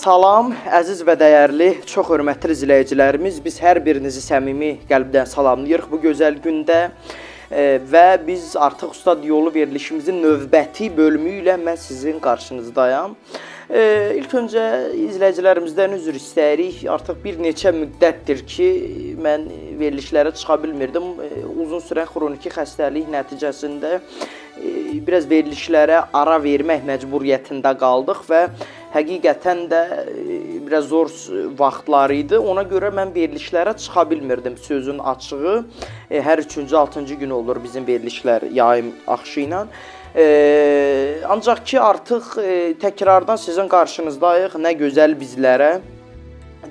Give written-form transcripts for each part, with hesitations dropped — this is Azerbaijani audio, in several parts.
Salam, əziz və dəyərli, çox hörmətli izləyicilərimiz. Biz hər birinizi səmimi qəlbdən salamlayırıq bu gözəl gündə və biz artıq Ustad Yolu verilişimizin növbəti bölümü ilə mən sizin qarşınızdayam. İlk öncə izləyicilərimizdən üzr istəyirik. Artıq bir neçə müddətdir ki, mən verilişlərə çıxa bilmirdim. Uzun sürən xroniki xəstəlik nəticəsində biraz verilişlərə ara vermək məcburiyyətində qaldıq və həqiqətən də biraz zor vaxtlar idi. Ona görə mən verilişlərə çıxa bilmirdim sözün açığı. Hər 3-cü, 6-cı gün olur bizim verilişlər yayım axışı ilə. Ancaq ki artıq təkrardan sizin qarşınızdayıq. Nə gözəl bizlərə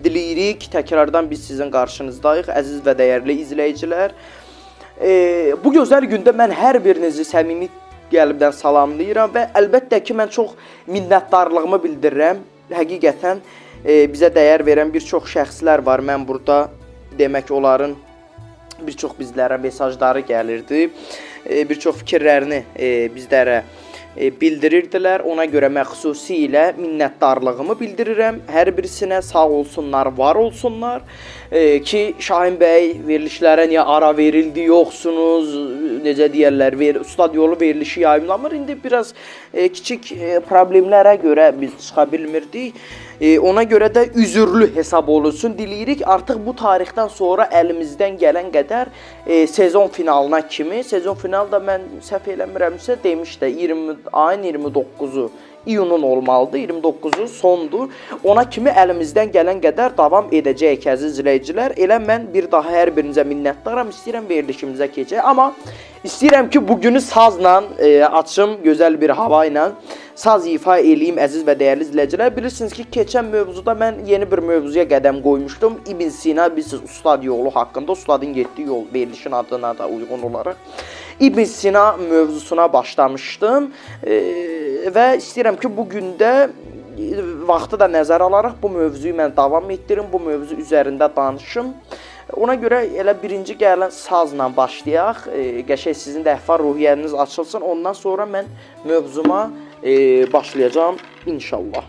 diləyirik. Təkrardan biz sizin qarşınızdayıq, əziz və dəyərli izləyicilər. Bu gözəl gündə mən hər birinizi səmimi qəlbdən salamlayıram və əlbəttə ki mən çox minnətdarlığımı bildirirəm. Həqiqətən bizə dəyər verən bir çox şəxslər var. Mən burada demək onların bir çox bizlərə mesajları gəlirdi. Bir çox fikirlərini bizlərə bildirirdilər. Ona görə mən xüsusilə minnətdarlığımı bildirirəm. Hər birisinə sağ olsunlar, var olsunlar. Ki Şahin bəy verilişlərə niyə ara verildi, yoxsunuz, necə deyərlər, Ustad Yolu verilişi yayımlanmır. İndi biraz kiçik problemlərə görə biz çıxa bilmirdik. Ona görə də üzürlü hesab olunsun deyirik. Artıq bu tarixdən sonra əlimizdən gələn qədər sezon finalına kimi, sezon finalı da mən səhv eləmirəmsə demişdə ayın 29-u iyunun olmalıdır, 29-u sondur. Ona kimi əlimizdən gələn qədər davam edəcəyik əziz izləyicilər. Elə mən bir daha hər birinizə minnətdaram. İstəyirəm verilişimizə keçək. Amma istəyirəm ki bugünü sazla açım, gözəl bir hava ilə saz ifa eləyim əziz və dəyərli izləyicilər. Bilirsiniz ki keçən mövzuda mən yeni bir mövzuya qədəm qoymuşdum. İbn Sina bilirsiniz Ustad Yolu haqqında, Ustadın getdiyi yol verilişin adına da uyğun olaraq İbn Sina mövzusuna başlamışdım və istəyirəm ki bugün də vaxtı da nəzərə alaraq bu mövzuyu mən davam etdirim, bu mövzu üzərində danışım. Ona görə elə birinci gələn sazla başlayaq. Qəşəng sizin də əhval ruhiyyəniz açılsın. Ondan sonra mən mövzuma başlayacağım inşallah.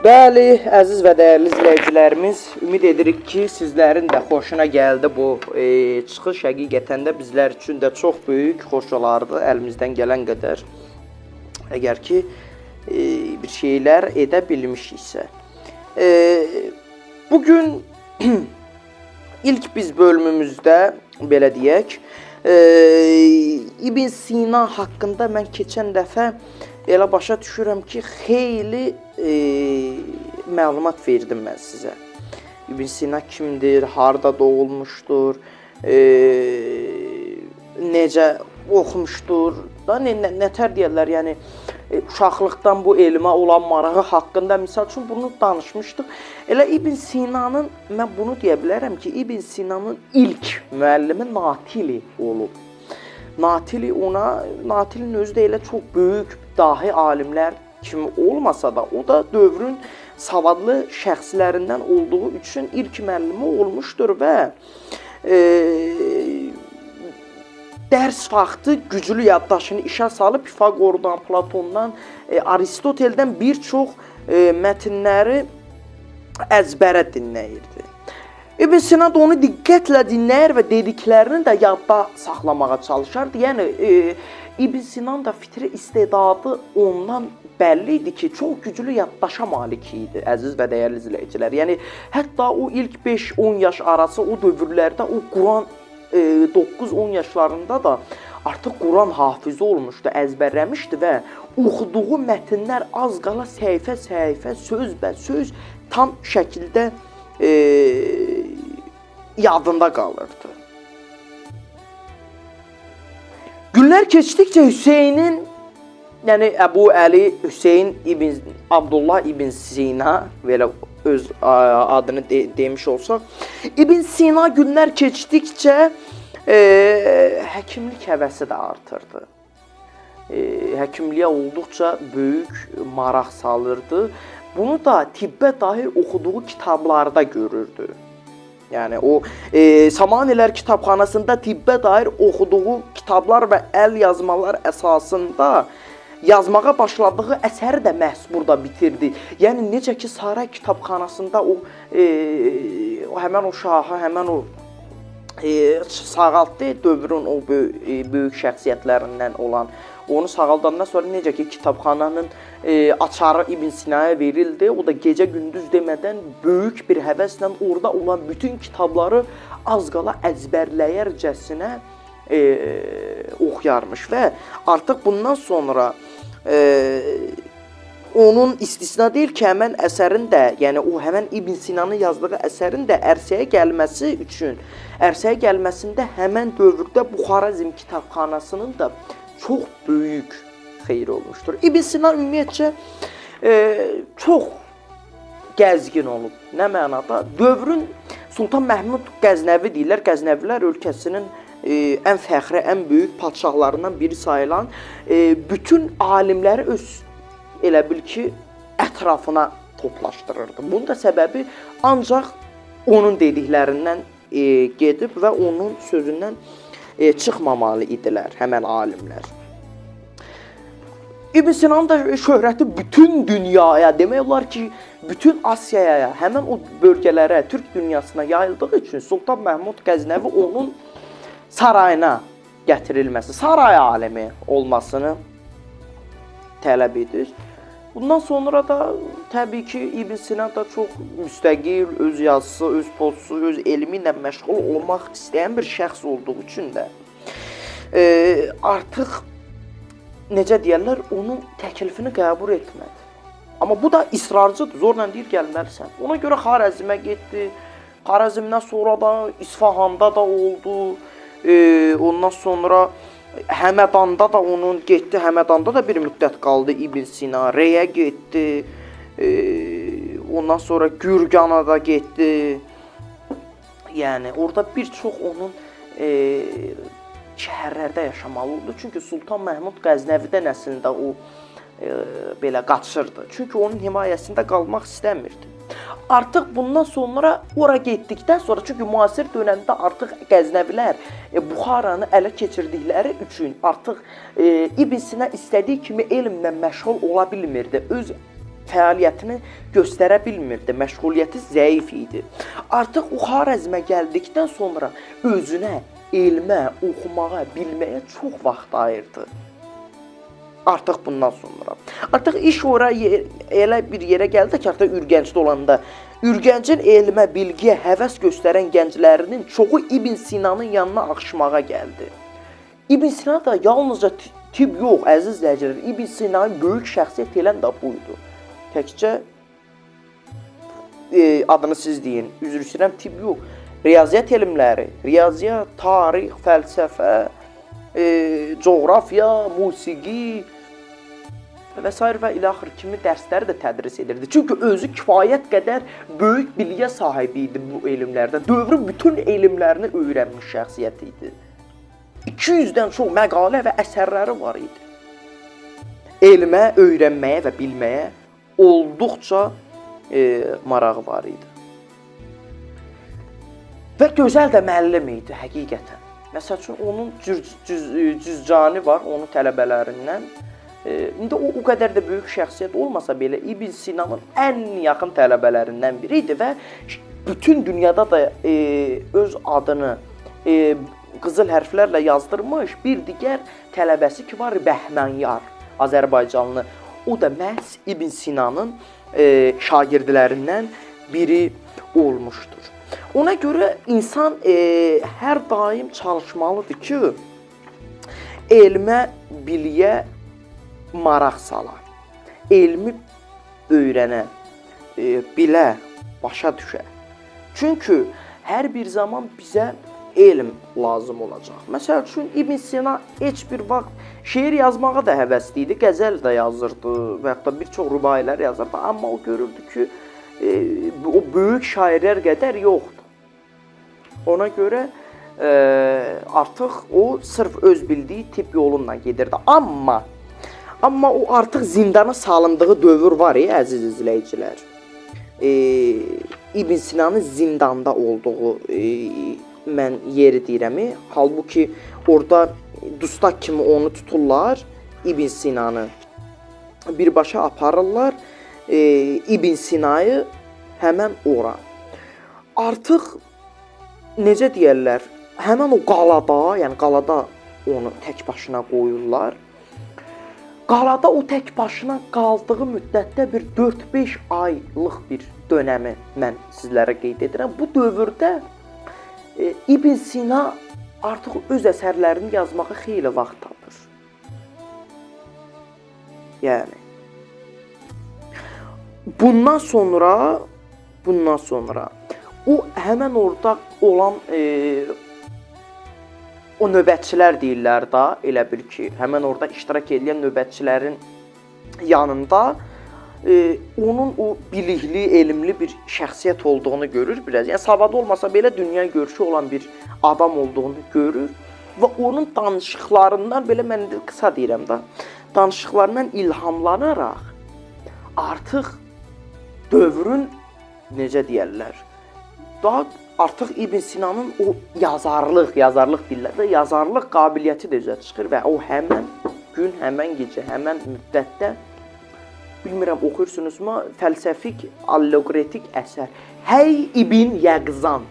Bəli, əziz və dəyərli izləyicilərimiz, ümid edirik ki, sizlərin də xoşuna gəldi bu çıxış. Həqiqətən də bizlər üçün də çox böyük xoş olardı əlimizdən gələn qədər. Əgər ki, bir şeylər edə bilmişiksə. Bugün ilk biz bölümümüzdə, belə deyək, İbn Sina haqqında mən keçən dəfə elə başa düşürəm ki, xeyli məlumat verdim mən sizə. İbn Sina kimdir, harda doğulmuşdur, necə oxumuşdur, da nətər deyərlər, yəni uşaqlıqdan bu elmə olan marağı haqqında misal üçün bunu danışmışdıq. Elə İbn Sinanın, mən bunu deyə bilərəm ki, İbn Sinanın ilk müəllimi Natili olub. Natili ona, Natilin özü də elə çox böyük dahi alimlər kimi olmasa da, o da dövrün savadlı şəxslərindən olduğu üçün ilk müəllimi olmuşdur və dərs vaxtı güclü yaddaşını işə salıb Pifaqordan, Platondan, Aristoteldən bir çox mətnləri əzbərə dinləyirdi. İbn Sina da onu diqqətlə dinləyir və dediklərini də yadda saxlamağa çalışardı. Yəni, İbn Sinanın da fitri istedadı ondan bəlli idi ki, çox güclü yaddaşa malik idi, əziz və dəyərli izləyicilər. Yəni, hətta o ilk 5-10 yaş arası o dövrlərdə o Quran 9-10 yaşlarında da artıq Quran hafizi olmuşdu, əzbərləmişdi və oxuduğu mətnlər az qala səhifə-səhifə, söz-bəsöz tam şəkildə yadında qalırdı. Günlər keçdikcə Hüseynin, yəni Əbu Əli Hüseyn ibn Abdullah ibn Sina, belə öz adını demiş olsaq, İbn Sina günlər keçdikcə həkimlik həvəsi də artırdı. Həkimliyə olduqca böyük maraq salırdı. Bunu da tibbə dair oxuduğu kitablarda görürdü. Yəni, o Samanilər kitabxanasında tibbə dair oxuduğu kitablar və əl yazmalar əsasında yazmağa başladığı əsəri də məhz burada bitirdi. Yəni, necə ki, Saray kitabxanasında həmən o şahı, həmən o sağaltdı, dövrün o böyük şəxsiyyətlərindən olan. Onu sağaldandan sonra necə ki, kitabxananın açarı İbn Sinaya verildi. O da gecə-gündüz demədən böyük bir həvəslə orada olan bütün kitabları az qala əzbərləyərcəsinə oxuyarmış və artıq bundan sonra onun istisna deyil ki, həmən əsərin də, yəni o həmən İbn Sinanın yazdığı əsərin də ərsəyə gəlməsi üçün, ərsəyə gəlməsində həmən dövrdə Buxarazm kitabxanasının da çox böyük xeyri olmuşdur. İbn Sina ümumiyyətcə çox gəzgin olub. Nə mənada? Dövrün Sultan Məhmud Qəznəvi deyirlər. Qəznəvilər ölkəsinin ən fəxri, ən böyük padşahlarından biri sayılan bütün alimləri öz, elə bil ki, ətrafına toplaşdırırdı. Bunun da səbəbi ancaq onun dediklərindən gedib və onun sözündən çıxmamalı idilər həmən alimlər. İbn Sinanın da şöhrəti bütün dünyaya, demək olar ki, bütün Asiyaya, həmən o bölgələrə, Türk dünyasına yayıldığı üçün Sultan Məhmud Qəznəvi onun sarayına gətirilməsi, saray alimi olmasını tələb edir. Bundan sonra da təbii ki, İbn Sina da çox müstəqil, öz yazısı, öz pozusu, öz elmi ilə məşğul olmaq istəyən bir şəxs olduğu üçün də artıq, necə deyərlər, onun təklifini qəbul etmədi. Amma bu da israrcıdır, zorla deyir, gəlməlisən. Ona görə Xarəzmə getdi, Xarəzmdən sonra da İsfahanda da oldu, ondan sonra Həmədanda da onun getdi, Həmədanda da bir müddət qaldı İbn Sina, Reyə getdi, ondan sonra Gürgana da getdi. Yəni, orada bir çox onun şəhərlərdə yaşamalı oldu. Çünki Sultan Məhmud Qəznəvidən əslində o belə qaçırdı. Çünki onun himayəsində qalmaq istəmirdi. Artıq bundan sonra ora getdikdən sonra, çünki müasir dönəmdə artıq Qəznəvilər Buxaranı ələ keçirdikləri üçün artıq İbn Sina istədiyi kimi elmlə məşğul ola bilmirdi. Öz fəaliyyətini göstərə bilmirdi, məşğuliyyəti zəif idi. Artıq o Xarəzmə gəldikdən sonra özünə, elmə, oxumağa, bilməyə çox vaxt ayırdı. Artıq bundan sonra. Artıq iş ora elə bir yerə gəldi ki, artıq Ürgəncdə olanda Ürgəncin elmə, bilgiyə həvəs göstərən gənclərinin çoxu İbn Sinanın yanına axışmağa gəldi. İbn Sina da yalnızca tibb yox, əziz izləyicilər, İbn Sinanın böyük şəxsiyyət elən də buydu. Təkcə adını siz deyin, üzr istəyirəm, tibb yox. Riyaziyyat elmləri, riyaziyyat, tarix, fəlsəfə, coğrafiya, musiqi və s. və ilaxır kimi dərsləri də tədris edirdi. Çünki özü kifayət qədər böyük bilgiyə sahibi idi bu elmlərdə. Dövrün bütün elmlərini öyrənmiş şəxsiyyət idi. 200-dən çox məqalə və əsərləri var idi. Elmə, öyrənməyə və bilməyə olduqca marağı var idi. Və gözəl də müəllim idi həqiqətən. Məsəl üçün, onun Cüzcani var, onun tələbələrindən. İndi o qədər də böyük şəxsiyyət olmasa belə İbn Sinanın ən yaxın tələbələrindən biri idi və bütün dünyada da öz adını qızıl hərflərlə yazdırmış bir digər tələbəsi ki var, Bəhmanyar, Azərbaycanlı. O da məhz İbn Sinanın şagirdlərindən biri olmuşdur. Ona görə insan hər daim çalışmalıdır ki, elmə, biliyə maraq sala, elmi öyrənə, bilə, başa düşə. Çünki hər bir zaman bizə elm lazım olacaq. Məsəl üçün, İbn Sina heç bir vaxt şeir yazmağa da həvəsli idi, qəzəl də yazırdı və yaxud da bir çox rübailər yazırdı. Amma o görürdü ki, o böyük şairlər qədər yoxdur. Ona görə artıq o sırf öz bildiyi tibb yolundan gedirdi. Amma o artıq zindana salındığı dövr var əziz izləyicilər. İbn Sinanın zindanda olduğu mən yeri deyirəm. Halbuki orada dustaq kimi onu tuturlar, İbn Sinanı birbaşa aparırlar, İbn Sinayı həmən ora. Artıq necə deyərlər, həmən o qalada, yəni qalada onu tək başına qoyurlar. Qalada o tək başına qaldığı müddətdə bir 4-5 aylıq bir dönəmi mən sizlərə qeyd edirəm. Bu dövrdə İbn Sina artıq öz əsərlərini yazmağa xeyli vaxt tapır. Yəni bundan sonra o həmən orada olan o növbətçilər deyirlər da, elə bil ki, həmən orada iştirak edən növbətçilərin yanında onun o bilikli, elmli bir şəxsiyyət olduğunu görür biraz. Yəni savad olmasa belə dünya görüşü olan bir adam olduğunu görür və onun danışıqlarından belə mən də qısa deyirəm da, danışıqlarından ilhamlanaraq artıq dövrün necə deyərlər, daha artıq İbn Sinanın o yazarlıq dillərdə yazarlıq qabiliyyəti də üzə çıxır və o həmən gün, həmən gecə, həmən müddətdə bilmirəm oxuyursunuzmu, fəlsəfik, allegretik əsər Hey İbn Yəqzan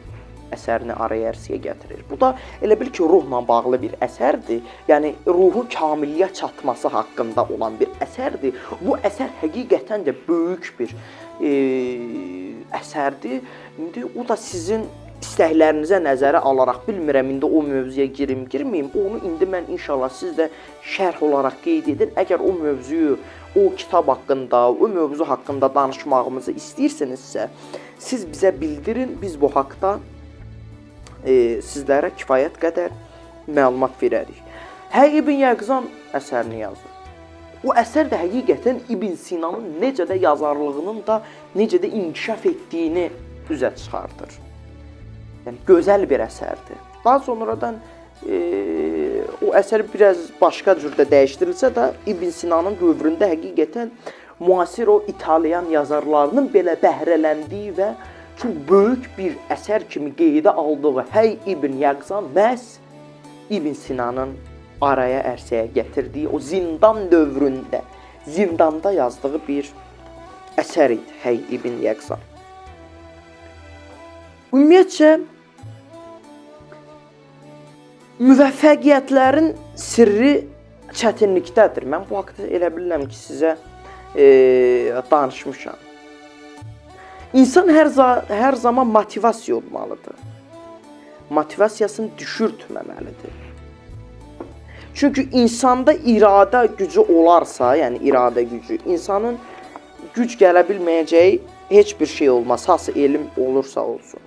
əsərini araya ərsəyə gətirir. Bu da elə bil ki, ruhla bağlı bir əsərdir. Yəni ruhun kamilliyə çatması haqqında olan bir əsərdir. Bu əsər həqiqətən də böyük bir əsərdir. İndi o da sizin istəklərinizə nəzərə alaraq, bilmirəm indi o mövzuya girməyim. Onu indi mən inşallah sizdə şərh olaraq qeyd edir. Əgər o mövzuyu, o kitab haqqında, o mövzu haqqında danışmağımızı istəyirsinizsə, siz bizə bildirin. Biz bu haqda sizlərə kifayət qədər məlumat verərik. Hey İbn Yəqzan əsərini yazır. O əsər də həqiqətən İbn Sinanın necə də yazarlığının da necə də inkişaf etdiyini üzə çıxardır. Yəni gözəl bir əsərdir. Daha sonradan o əsər biraz başqa cürdə dəyişdirilsə də İbn Sinanın dövründə həqiqətən müasir o İtalyan yazarlarının belə bəhrələndiyi və çox böyük bir əsər kimi qeydə aldığı Hey İbn Yəqzan məhz İbn Sinanın araya ərsəyə gətirdiyi o zindan dövründə, zindanda yazdığı bir əsər idi Hey ibn Yəqzan. Ümumiyyətcə, müvəffəqiyyətlərin sirri çətinlikdədir. Mən bu haqda elə bilirəm ki, sizə danışmışam. İnsan hər zaman motivasiya olmalıdır. Motivasiyasını düşürtməməlidir. Çünki insanda iradə gücü olarsa, yəni iradə gücü, insanın güc gələ bilməyəcəyi heç bir şey olmaz, hansı elm olursa olsun.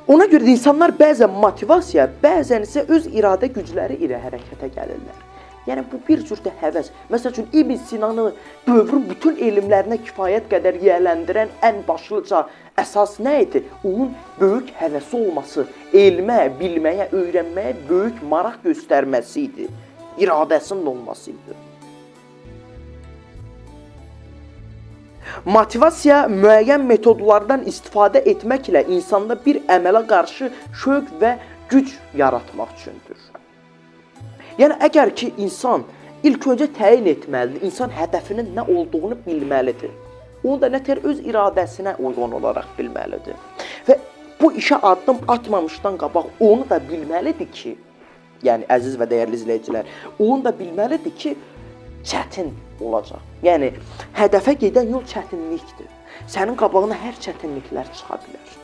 Ona görə də insanlar bəzən motivasiya, bəzən isə öz iradə gücləri ilə hərəkətə gəlirlər. Yəni, bu bir cür də həvəs. Məsəl üçün, İbn Sinanı dövrün bütün elmlərinə kifayət qədər yiyələndirən ən başlıca əsas nə idi? Onun böyük həvəsi olması, elmə, bilməyə, öyrənməyə böyük maraq göstərməsi idi. İradəsinin olması idi. Motivasiya müəyyən metodlardan istifadə etməklə insanda bir əmələ qarşı şövq və güc yaratmaq üçündür. Yəni, əgər ki, insan ilk öncə təyin etməlidir, insan hədəfinin nə olduğunu bilməlidir. Onu da nətər öz iradəsinə uyğun olaraq bilməlidir. Və bu işə addım atmamışdan qabaq onu da bilməlidir ki, yəni əziz və dəyərli izləyicilər, onu da bilməlidir ki, çətin olacaq. Yəni, hədəfə gedən yol çətinlikdir. Sənin qabağına hər çətinliklər çıxa bilər.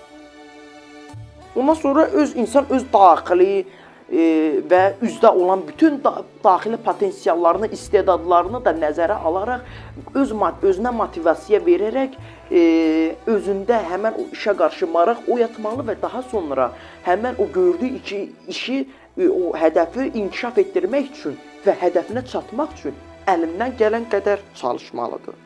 Ondan sonra insan öz daxili və üzdə olan bütün daxili potensiallarını, istedadlarını da nəzərə alaraq, özünə motivasiya verərək, özündə həmən o işə qarşı maraq oyatmalı və daha sonra həmən o gördüyü işi, o hədəfi inkişaf etdirmək üçün və hədəfinə çatmaq üçün əlindən gələn qədər çalışmalıdır.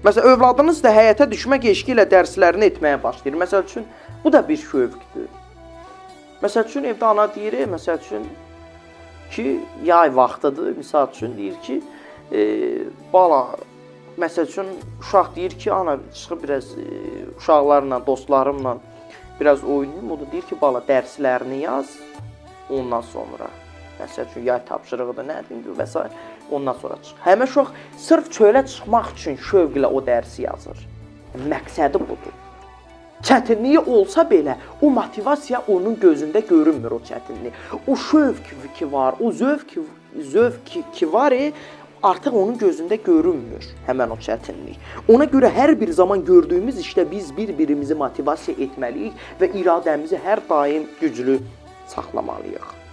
Məsələn, övladınız da həyətə düşmək eşqi ilə dərslərini etməyə başlayır. Məsəl üçün, bu da bir şövqdür. Məsəl üçün, evdə ana deyir, məsəl üçün ki, yay vaxtıdır, misal üçün deyir ki, bala, məsəl üçün, uşaq deyir ki, ana, çıxıb biraz uşaqlarla, dostlarımla biraz oynayayım. O da deyir ki, bala, dərslərini yaz, ondan sonra. Məsəl üçün, yay tapşırığıdır, nədir və s. Ondan sonra çıx. Həmən uşaq sırf çölə çıxmaq üçün şövqlə o dərsi yazır. Məqsədi budur. Çətinliyi olsa belə, o motivasiya onun gözündə görünmür o çətinlik. O şövq ki var, o zövq ki var, artıq onun gözündə görünmür həmən o çətinlik. Ona görə hər bir zaman gördüyümüz işdə biz bir-birimizi motivasiya etməliyik və iradəmizi hər daim güclü saxlamalıyıq.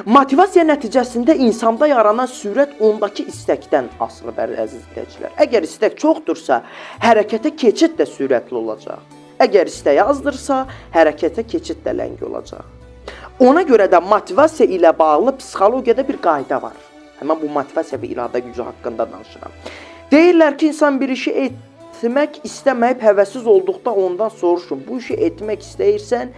Motivasiya nəticəsində insanda yaranan sürət ondakı istəkdən asılıdır, əziz izləyicilər. Əgər istək çoxdursa, hərəkətə keçid də sürətli olacaq. Əgər istək azdırsa, hərəkətə keçid də ləng olacaq. Ona görə də motivasiya ilə bağlı psixologiyada bir qayda var. Həmən bu motivasiya və iradə gücü haqqında danışıram. Deyirlər ki, insan bir işi etmək istəməyib həvəssiz olduqda ondan soruşun. Bu işi etmək istəyirsən,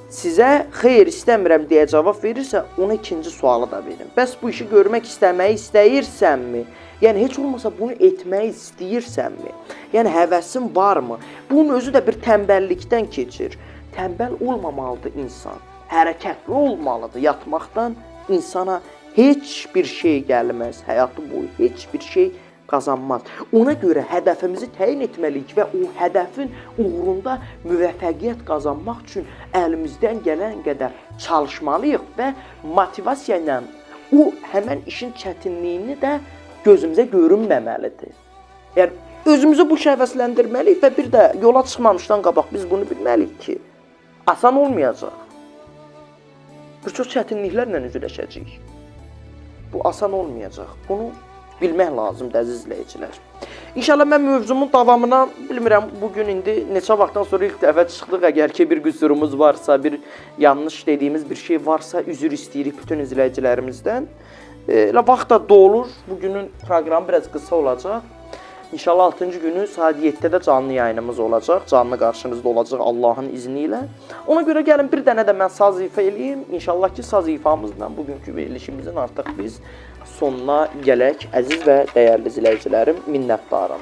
sizə xeyr istəmirəm deyə cavab verirsə, ona ikinci sualı da verin. Bəs bu işi görmək istəməyi istəyirsənmi? Yəni, heç olmasa bunu etməyi istəyirsənmi? Yəni, həvəsin varmı? Bunun özü də bir tənbəllikdən keçir. Tənbəl olmamalıdır insan. Hərəkətli olmalıdır. Yatmaqdan insana heç bir şey gəlməz. Həyatı boyu heç bir şey qazanmaz. Ona görə hədəfimizi təyin etməliyik və o hədəfin uğrunda müvəffəqiyyət qazanmaq üçün əlimizdən gələn qədər çalışmalıyıq və motivasiya ilə o həmən işin çətinliyini də gözümüzə görünməməlidir. Yəni, özümüzü bu həvəsləndirməliyik və bir də yola çıxmamışdan qabaq biz bunu bilməliyik ki, asan olmayacaq. Bir çox çətinliklərlə üzləşəcəyik. Bu asan olmayacaq. Bunu bilmək lazımdır, əziz izləyicilər. İnşallah mən mövzumun davamına, bilmirəm, bugün indi neçə vaxtdan sonra ilk dəfə çıxdıq. Əgər ki, bir qüsurumuz varsa, bir yanlış dediyimiz bir şey varsa, üzr istəyirik bütün izləyicilərimizdən. Elə vaxt da dolur. Bugünün proqramı biraz qısa olacaq. İnşallah 6-cı günü saat 7-də canlı yayınımız olacaq. Canlı qarşınızda olacaq Allahın izni ilə. Ona görə gəlin bir dənə də mən saz ifa eləyim. İnşallah ki, saz ifamızla bugünkü verilişimizin artıq biz sonuna gələk. Əziz və dəyərli izləyicilərim, minnətdaram.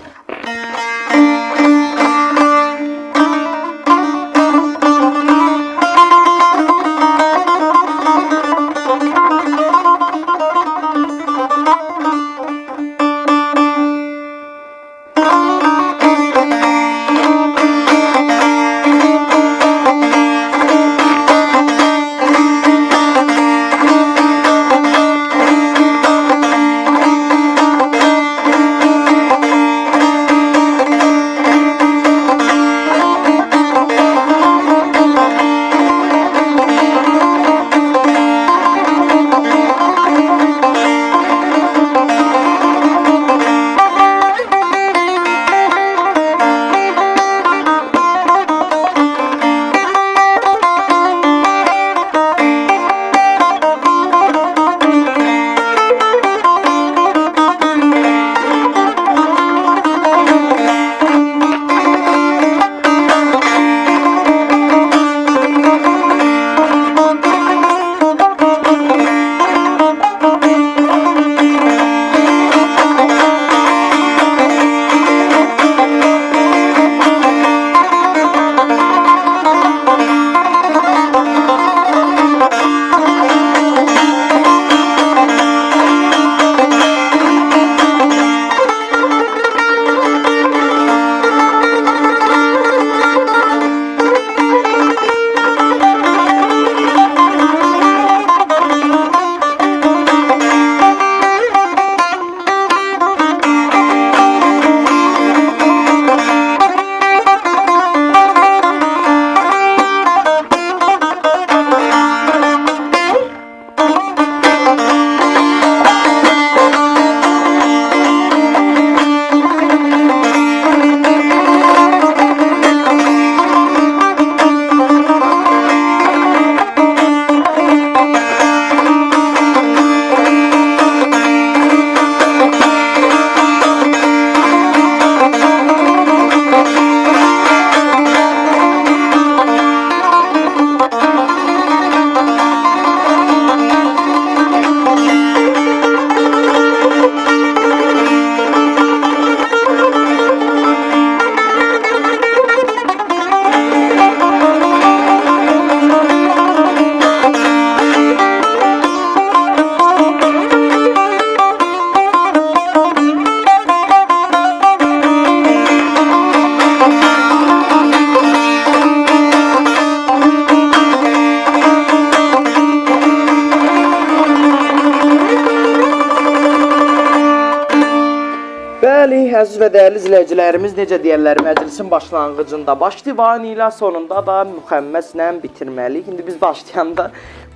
Bəli, əziz və dəyərli izləyicilərimiz, necə deyirlər, məclisin başlanğıcında baş divanı ilə, sonunda da müxəmməsilə bitirməliyik. İndi biz başlayanda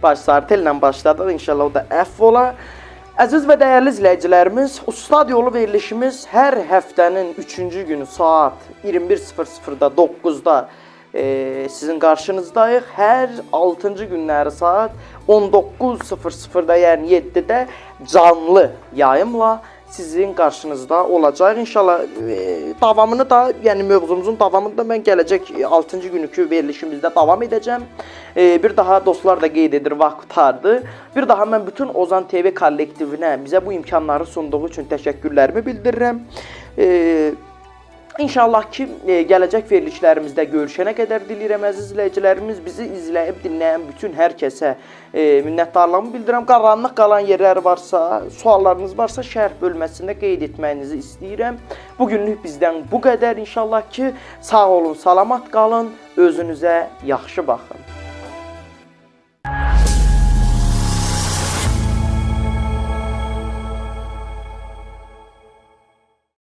baş sartellə başladıq, inşallah o da əfv ola. Əziz və dəyərli izləyicilərimiz, Ustad Yolu verilişimiz hər həftənin 3-cü günü saat 21:00-da 9-da sizin qarşınızdayıq. Hər 6-cı günləri saat 19:00-da, yəni 7-də canlı yayımla sizin qarşınızda olacaq. İnşallah davamını da, yəni mövzumuzun davamını da mən gələcək 6-cı günükü verilişimizdə davam edəcəm. Bir daha dostlar da qeyd edir, vaxt qurtardı. Bir daha mən bütün Ozan TV kollektivinə bizə bu imkanları sunduğu üçün təşəkkürlərimi bildirirəm. İnşallah ki, gələcək verilişlərimizdə görüşənə qədər diləyirəm əziz izləyicilərimiz. Bizi izləyib dinləyən bütün hər kəsə minnətdarlığımı bildirirəm. Qaranlıq qalan yerlər varsa, suallarınız varsa şərh bölməsində qeyd etməyinizi istəyirəm. Bugünlük bizdən bu qədər. İnşallah ki, sağ olun, salamat qalın, özünüzə yaxşı baxın.